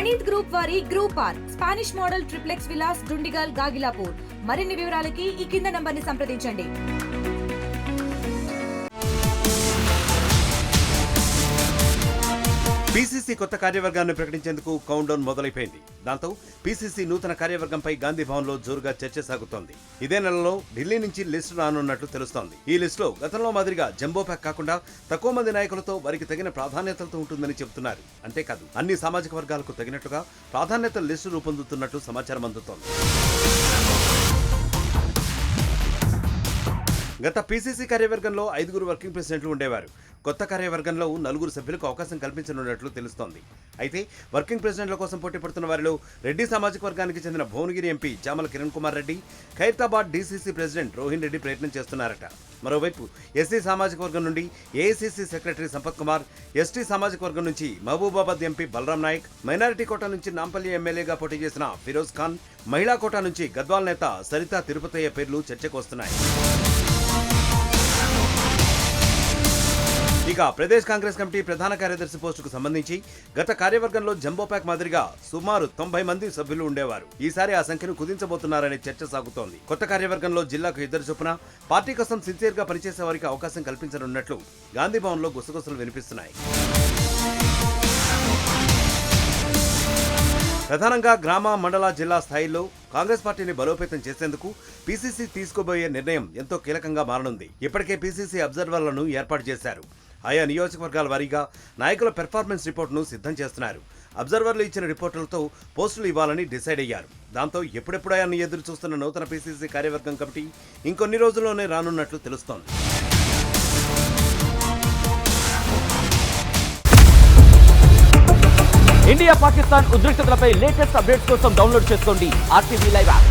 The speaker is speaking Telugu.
ప్రణీత్ గ్రూప్ వారి గ్రూప్ ఆర్ Spanish model triplex villas Dundigal Gagillapur. మరిన్ని వివరాలకి ఈ కింద నంబర్ని సంప్రదించండి. పీసీసీ కొత్త కార్యవర్గాన్ని ప్రకటించేందుకు కౌంట్ డౌన్ మొదలైపోయింది. దాంతో పీసీసీ నూతన కార్యవర్గంపై గాంధీ భవన్ లో జోరుగా చర్చ సాగుతోంది. ఇదే నెలలో ఢిల్లీ నుంచి లిస్టు రానున్నట్లు తెలుస్తోంది. ఈ లిస్టులో గతంలో మాదిరిగా జంబో ప్యాక్ కాకుండా తక్కువ మంది నాయకులతో వారికి తగిన ప్రాధాన్యతలతో ఉంటుందని చెబుతున్నారు. అంతేకాదు అన్ని సామాజిక వర్గాలకు తగినట్టుగా ప్రాధాన్యత లిస్టు రూపొందుతున్నట్టు సమాచారం అందుతోంది. గత పీసీసీ కార్యవర్గంలో 5 వర్కింగ్ ప్రెసిడెంట్లు ఉండేవారు. కొత్త కార్యవర్గంలో 4 సభ్యులకు అవకాశం కల్పించనున్నట్లు తెలుస్తోంది. అయితే వర్కింగ్ ప్రెసిడెంట్ల కోసం పోటీ పడుతున్న వారిలో రెడ్డి సామాజిక వర్గానికి చెందిన Bhuvanagiri MP Chamala Kiran Kumar Reddy, Khairatabad DCC president Rohin Reddy ప్రయత్నం చేస్తున్నారట. మరోవైపు ఎస్సీ సామాజిక వర్గం నుండి AICC secretary Sampath Kumar, ST సామాజిక వర్గం నుంచి Mahabubabad MP Balram Naik, minority quota నుంచి నాంపల్లి ఎమ్మెల్యేగా పోటీ చేసిన ఫిరోజ్ ఖాన్, మహిళా కోటా నుంచి గద్వాల్ నేత సరితా తిరుపతయ్య పేర్లు చర్చకు వస్తున్నాయి. ఇక ప్రదేశ్ కాంగ్రెస్ కమిటీ ప్రధాన కార్యదర్శి పోస్టుకు సంబంధించి గత కార్యవర్గంలో జంబో ప్యాక్ మాదిరిగా సుమారు 90 మంది సభ్యులు ఉండేవారు. ఈసారి ఆ సంఖ్యను కుదించబోతున్నారనే చర్చ సాగుతోంది. కొత్త కార్యవర్గంలో జిల్లాకు 2 చొప్పున పార్టీ కోసం సిన్సియర్ గా పనిచేసే వారికి అవకాశం కల్పించనున్నట్లు గాంధీ భవన్ లో గుసగుసలు వినిపిస్తున్నాయి. ప్రధానంగా గ్రామ, మండల, జిల్లా స్థాయిలో కాంగ్రెస్ పార్టీని బలోపేతం చేసేందుకు పీసీసీ తీసుకోబోయే నిర్ణయం ఎంతో కీలకంగా మారనుంది. ఇప్పటికే పీసీసీ అబ్జర్వర్లను ఏర్పాటు చేశారు. ఆయా నియోజకవర్గాల వారీగా నాయకుల పెర్ఫార్మెన్స్ రిపోర్టును సిద్ధం చేస్తున్నారు. అబ్జర్వర్లు ఇచ్చిన రిపోర్టులతో పోస్టులు ఇవ్వాలని డిసైడ్ అయ్యారు. దాంతో ఎప్పుడెప్పుడని ఎదురు చూస్తున్న నూతన పీసీసీ కార్యవర్గం కమిటీ ఇంకొన్ని రోజుల్లోనే రానున్నట్లు తెలుస్తోంది. ఇండియా పాకిస్తాన్ ఉద్రిక్తతలపై లేటెస్ట్ అప్డేట్స్ కోసం డౌన్లోడ్ చేసుకోండి RTV లైవ్ యాప్.